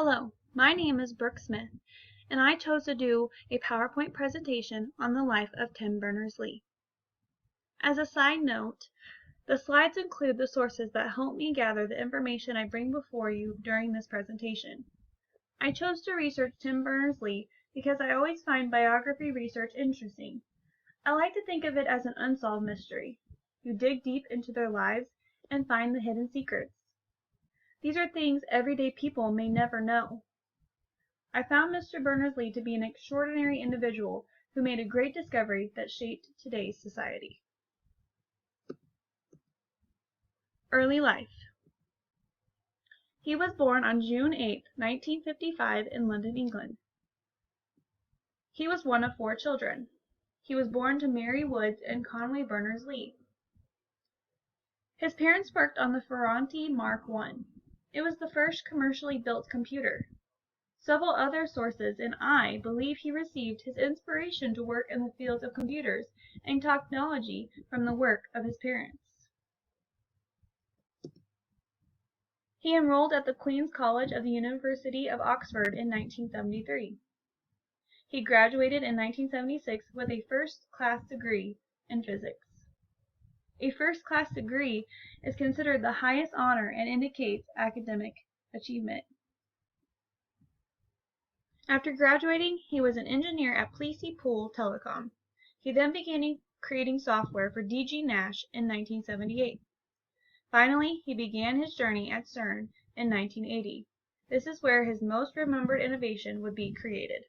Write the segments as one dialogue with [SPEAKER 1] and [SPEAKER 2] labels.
[SPEAKER 1] Hello, my name is Brooke Smith, and I chose to do a PowerPoint presentation on the life of Tim Berners-Lee. As a side note, the slides include the sources that help me gather the information I bring before you during this presentation. I chose to research Tim Berners-Lee because I always find biography research interesting. I like to think of it as an unsolved mystery. You dig deep into their lives and find the hidden secrets. These are things everyday people may never know. I found Mr. Berners-Lee to be an extraordinary individual who made a great discovery that shaped today's society. Early life. He was born on June 8, 1955 in London, England. He was one of 4 children. He was born to Mary Woods and Conway Berners-Lee. His parents worked on the Ferranti Mark I. It was the first commercially built computer. Several other sources and I believe he received his inspiration to work in the field of computers and technology from the work of his parents. He enrolled at the Queen's College of the University of Oxford in 1973. He graduated in 1976 with a first-class degree in physics. A first-class degree is considered the highest honor and indicates academic achievement. After graduating, he was an engineer at Plessey Pool Telecom. He then began creating software for DG Nash in 1978. Finally, he began his journey at CERN in 1980. This is where his most remembered innovation would be created.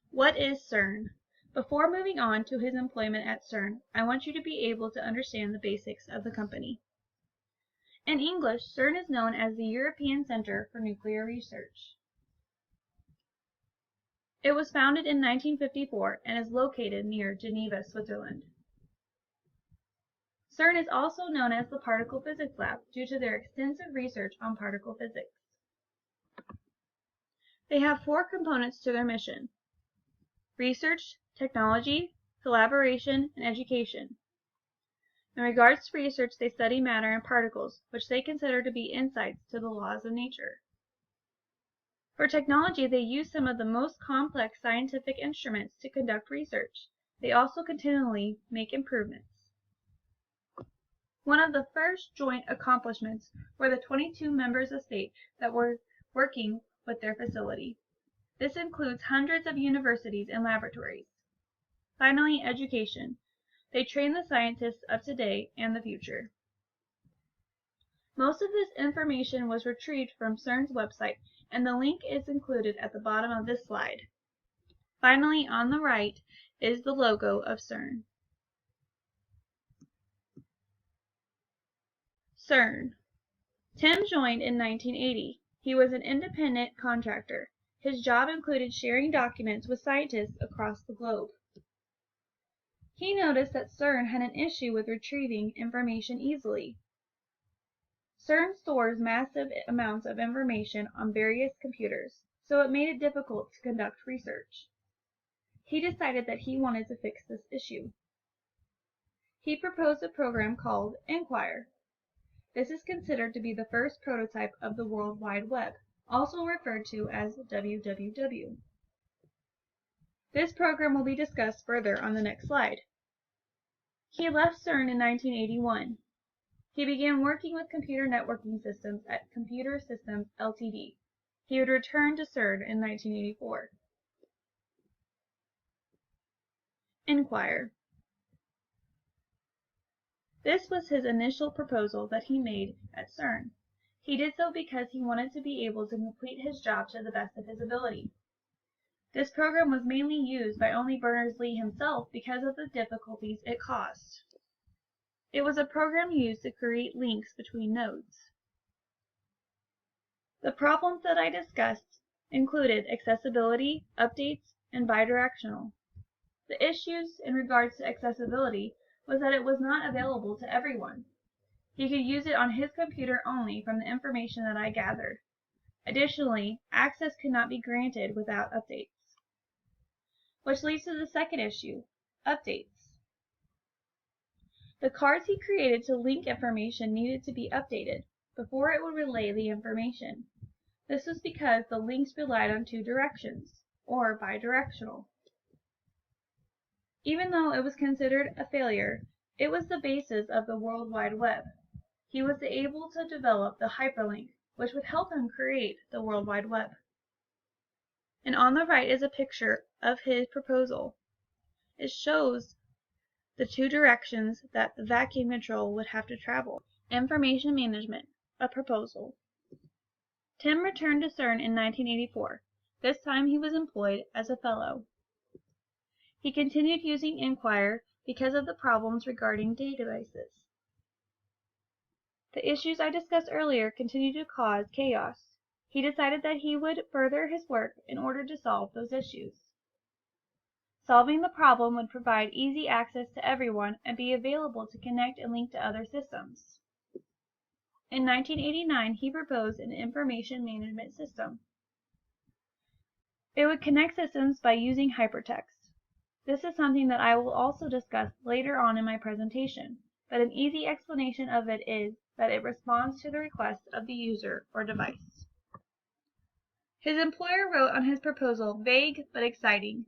[SPEAKER 1] What is CERN? Before moving on to his employment at CERN, I want you to be able to understand the basics of the company. In English, CERN is known as the European Center for Nuclear Research. It was founded in 1954 and is located near Geneva, Switzerland. CERN is also known as the Particle Physics Lab due to their extensive research on particle physics. They have 4 components to their mission: research, technology, collaboration, and education. In regards to research, they study matter and particles, which they consider to be insights to the laws of nature. For technology, they use some of the most complex scientific instruments to conduct research. They also continually make improvements. One of the first joint accomplishments were the 22 members of state that were working with their facility. This includes hundreds of universities and laboratories. Finally, education. They train the scientists of today and the future. Most of this information was retrieved from CERN's website, and the link is included at the bottom of this slide. Finally, on the right is the logo of CERN. CERN. Tim joined in 1980. He was an independent contractor. His job included sharing documents with scientists across the globe. He noticed that CERN had an issue with retrieving information easily. CERN stores massive amounts of information on various computers, so it made it difficult to conduct research. He decided that he wanted to fix this issue. He proposed a program called Inquire. This is considered to be the first prototype of the World Wide Web, also referred to as WWW. This program will be discussed further on the next slide. He left CERN in 1981. He began working with computer networking systems at Computer Systems Ltd. He would return to CERN in 1984. Inquire. This was his initial proposal that he made at CERN. He did so because he wanted to be able to complete his job to the best of his ability. This program was mainly used by only Berners-Lee himself because of the difficulties it caused. It was a program used to create links between nodes. The problems that I discussed included accessibility, updates, and bidirectional. The issues in regards to accessibility was that it was not available to everyone. He could use it on his computer only from the information that I gathered. Additionally, access could not be granted without updates. Which leads to the second issue, updates. The cards he created to link information needed to be updated before it would relay the information. This was because the links relied on two directions, or bidirectional. Even though it was considered a failure, it was the basis of the World Wide Web. He was able to develop the hyperlink, which would help him create the World Wide Web. And on the right is a picture of his proposal. It shows the two directions that the vacuum control would have to travel. Information management, a proposal. Tim returned to CERN in 1984. This time he was employed as a fellow. He continued using Inquire because of the problems regarding databases. The issues I discussed earlier continued to cause chaos. He decided that he would further his work in order to solve those issues. Solving the problem would provide easy access to everyone and be available to connect and link to other systems. In 1989, he proposed an information management system. It would connect systems by using hypertext. This is something that I will also discuss later on in my presentation, but an easy explanation of it is that it responds to the request of the user or device. His employer wrote on his proposal, vague but exciting,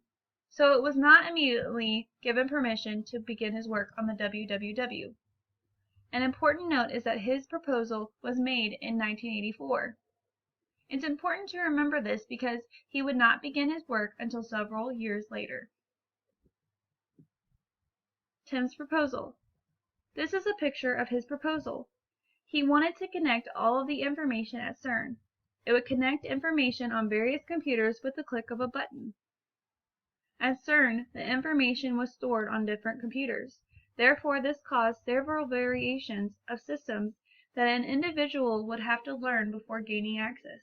[SPEAKER 1] so it was not immediately given permission to begin his work on the WWW. An important note is that his proposal was made in 1984. It's important to remember this because he would not begin his work until several years later. Tim's proposal. This is a picture of his proposal. He wanted to connect all of the information at CERN. It would connect information on various computers with the click of a button. At CERN, the information was stored on different computers. Therefore, this caused several variations of systems that an individual would have to learn before gaining access.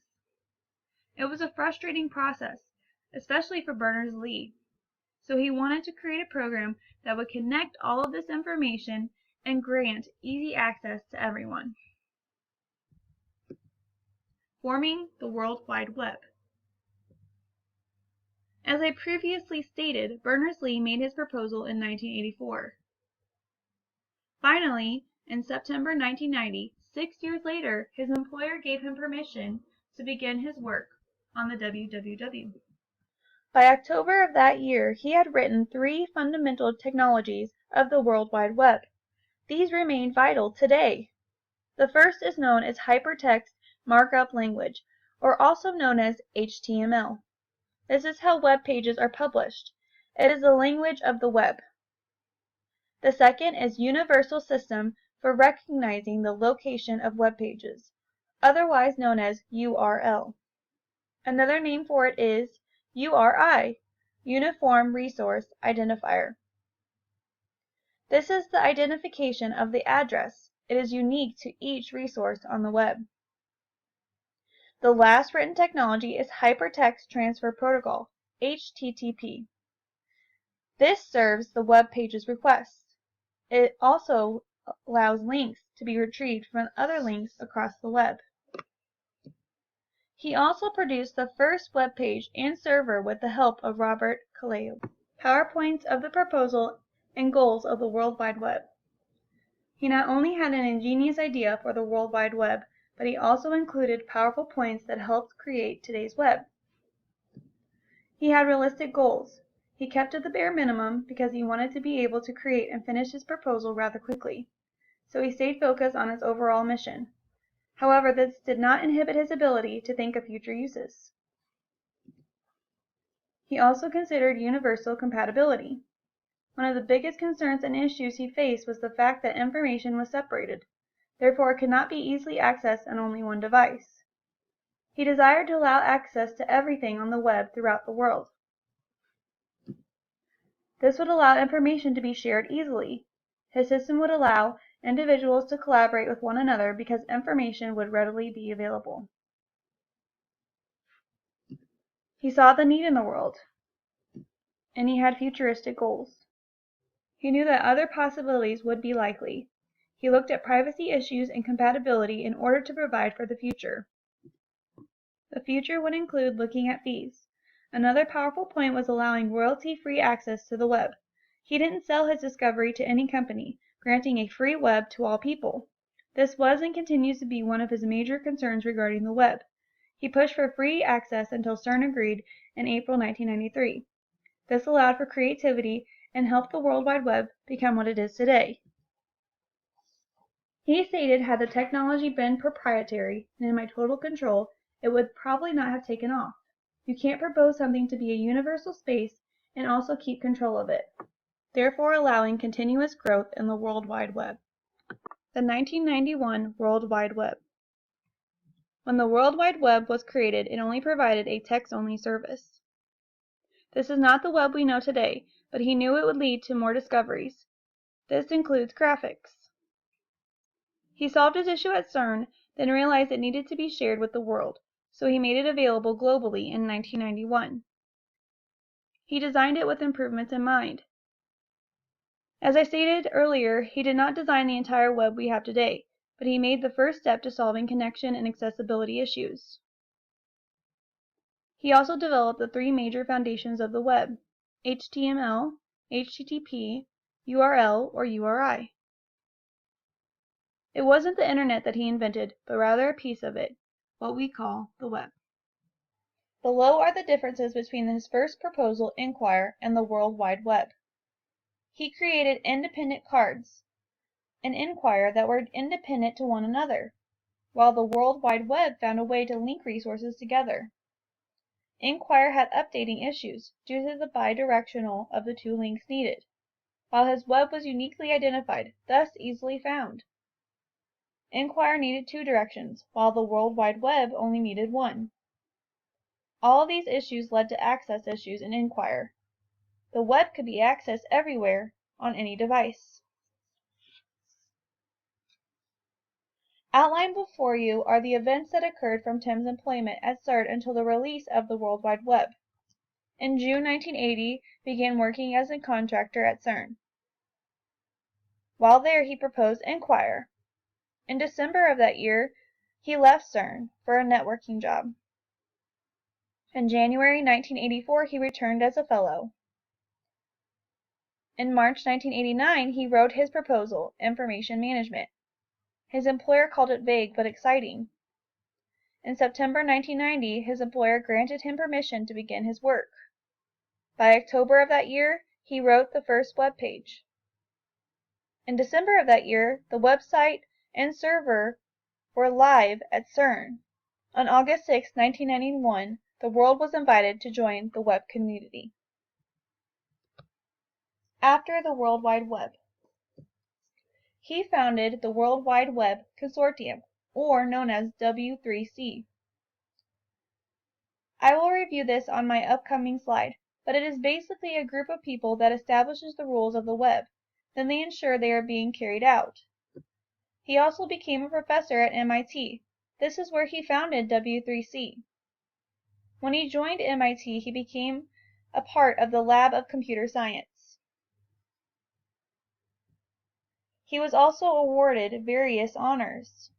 [SPEAKER 1] It was a frustrating process, especially for Berners-Lee. So he wanted to create a program that would connect all of this information and grant easy access to everyone. Forming the World Wide Web. As I previously stated, Berners-Lee made his proposal in 1984. Finally, in September 1990, 6 years later, his employer gave him permission to begin his work on the WWW. By October of that year, he had written 3 fundamental technologies of the World Wide Web. These remain vital today. The first is known as Hypertext Markup Language, or also known as HTML. This is how web pages are published. It is the language of the web. The second is Universal System for recognizing the location of web pages, otherwise known as URL. Another name for it is URI, Uniform Resource Identifier. This is the identification of the address. It is unique to each resource on the web. The last written technology is Hypertext Transfer Protocol, HTTP. This serves the web page's requests. It also allows links to be retrieved from other links across the web. He also produced the first web page and server with the help of Robert Caleo. PowerPoints of the proposal and goals of the World Wide Web. He not only had an ingenious idea for the World Wide Web, but he also included powerful points that helped create today's web. He had realistic goals. He kept to the bare minimum because he wanted to be able to create and finish his proposal rather quickly. So he stayed focused on his overall mission. However, this did not inhibit his ability to think of future uses. He also considered universal compatibility. One of the biggest concerns and issues he faced was the fact that information was separated. Therefore, it could not be easily accessed on only one device. He desired to allow access to everything on the web throughout the world. This would allow information to be shared easily. His system would allow individuals to collaborate with one another because information would readily be available. He saw the need in the world, and he had futuristic goals. He knew that other possibilities would be likely. He looked at privacy issues and compatibility in order to provide for the future. The future would include looking at fees. Another powerful point was allowing royalty-free access to the web. He didn't sell his discovery to any company, granting a free web to all people. This was and continues to be one of his major concerns regarding the web. He pushed for free access until CERN agreed in April 1993. This allowed for creativity and helped the World Wide Web become what it is today. He stated, had the technology been proprietary and in my total control, it would probably not have taken off. You can't propose something to be a universal space and also keep control of it, therefore allowing continuous growth in the World Wide Web. The 1991 World Wide Web. When the World Wide Web was created, it only provided a text-only service. This is not the web we know today, but he knew it would lead to more discoveries. This includes graphics. He solved his issue at CERN, then realized it needed to be shared with the world, so he made it available globally in 1991. He designed it with improvements in mind. As I stated earlier, he did not design the entire web we have today, but he made the first step to solving connection and accessibility issues. He also developed the three major foundations of the web: HTML, HTTP, URL, or URI. It wasn't the internet that he invented, but rather a piece of it, what we call the web. Below are the differences between his first proposal, Inquire, and the World Wide Web. He created independent cards in Inquire that were independent to one another, while the World Wide Web found a way to link resources together. Inquire had updating issues due to the bidirectional of the two links needed, while his web was uniquely identified, thus easily found. Inquire needed two directions, while the World Wide Web only needed one. All of these issues led to access issues in Inquire. The web could be accessed everywhere on any device. Outlined before you are the events that occurred from Tim's employment at CERN until the release of the World Wide Web. In June 1980, began working as a contractor at CERN. While there, he proposed Inquire. In December of that year, he left CERN for a networking job. In January 1984, he returned as a fellow. In March 1989, he wrote his proposal, Information Management. His employer called it vague but exciting. In September 1990, his employer granted him permission to begin his work. By October of that year, he wrote the first web page. In December of that year, the website and server were live at CERN. On August 6, 1991, the world was invited to join the web community. After the World Wide Web. He founded the World Wide Web Consortium, or known as W3C. I will review this on my upcoming slide, but it is basically a group of people that establishes the rules of the web, then they ensure they are being carried out. He also became a professor at MIT. This is where he founded W3C. When he joined MIT, he became a part of the Lab of Computer Science. He was also awarded various honors.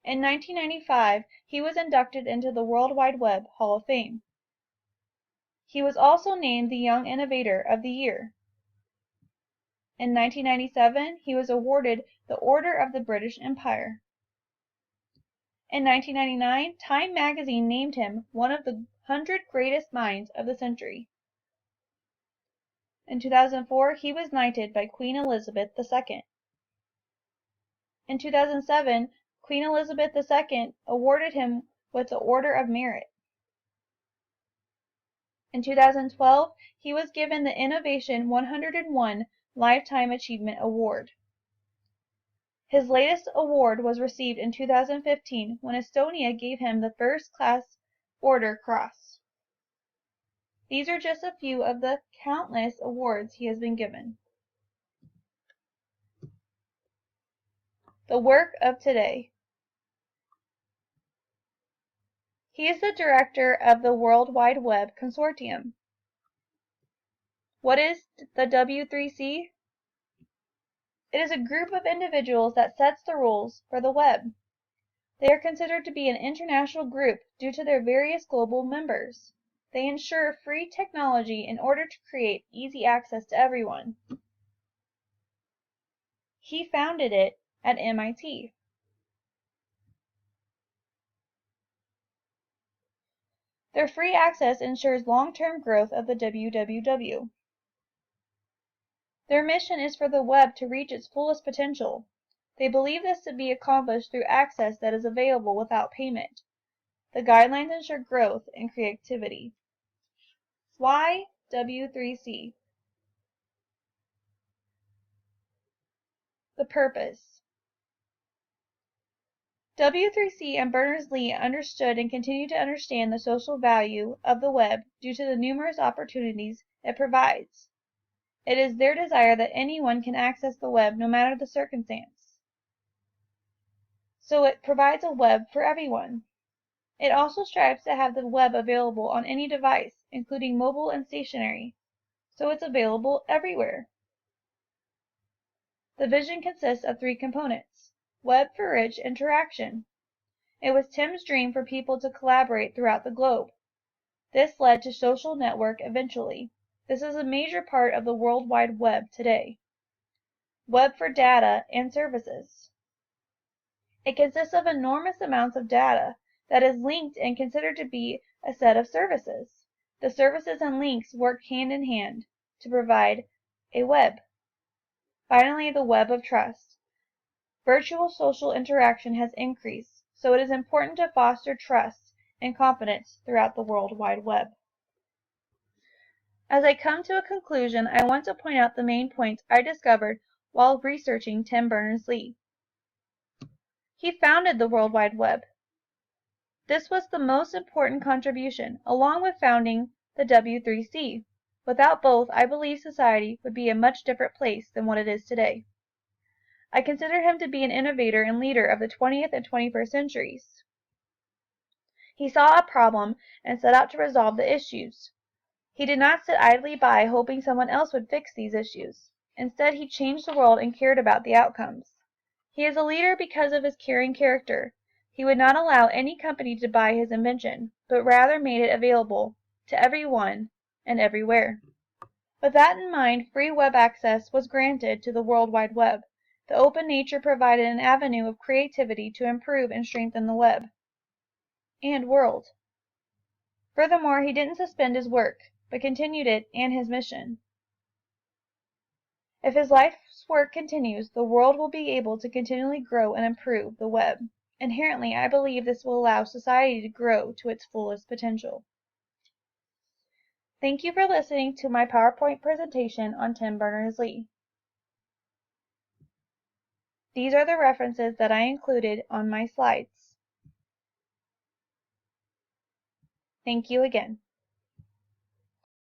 [SPEAKER 1] In 1995, he was inducted into the World Wide Web Hall of Fame. He was also named the Young Innovator of the Year. In 1997, he was awarded the Order of the British Empire. In 1999, Time magazine named him one of the 100 greatest minds of the century. In 2004, he was knighted by Queen Elizabeth II. In 2007, Queen Elizabeth II awarded him with the Order of Merit. In 2012, he was given the Innovation 101 Lifetime Achievement Award. His latest award was received in 2015 when Estonia gave him the First Class Order Cross. These are just a few of the countless awards he has been given. The work of today. He is the director of the World Wide Web Consortium. What is the W3C? It is a group of individuals that sets the rules for the web. They are considered to be an international group due to their various global members. They ensure free technology in order to create easy access to everyone. He founded it at MIT. Their free access ensures long-term growth of the www. Their mission is for the web to reach its fullest potential. They believe this to be accomplished through access that is available without payment. The guidelines ensure growth and creativity. Why W3C? The purpose. W3C and Berners-Lee understood and continue to understand the social value of the web due to the numerous opportunities it provides. It is their desire that anyone can access the web no matter the circumstance. So it provides a web for everyone. It also strives to have the web available on any device, including mobile and stationary, so it's available everywhere. The vision consists of 3 components. Web for rich interaction. It was Tim's dream for people to collaborate throughout the globe. This led to social network eventually. This is a major part of the World Wide Web today. Web for data and services. It consists of enormous amounts of data that is linked and considered to be a set of services. The services and links work hand in hand to provide a web. Finally, the web of trust. Virtual social interaction has increased, so it is important to foster trust and confidence throughout the World Wide Web. As I come to a conclusion, I want to point out the main points I discovered while researching Tim Berners-Lee. He founded the World Wide Web. This was the most important contribution, along with founding the W3C. Without both, I believe society would be a much different place than what it is today. I consider him to be an innovator and leader of the 20th and 21st centuries. He saw a problem and set out to resolve the issues. He did not sit idly by hoping someone else would fix these issues. Instead, he changed the world and cared about the outcomes. He is a leader because of his caring character. He would not allow any company to buy his invention, but rather made it available to everyone and everywhere. With that in mind, free web access was granted to the World Wide Web. The open nature provided an avenue of creativity to improve and strengthen the web and world. Furthermore, he didn't suspend his work, but continued it and his mission. If his life's work continues, the world will be able to continually grow and improve the web. Inherently, I believe this will allow society to grow to its fullest potential. Thank you for listening to my PowerPoint presentation on Tim Berners-Lee. These are the references that I included on my slides. Thank you again.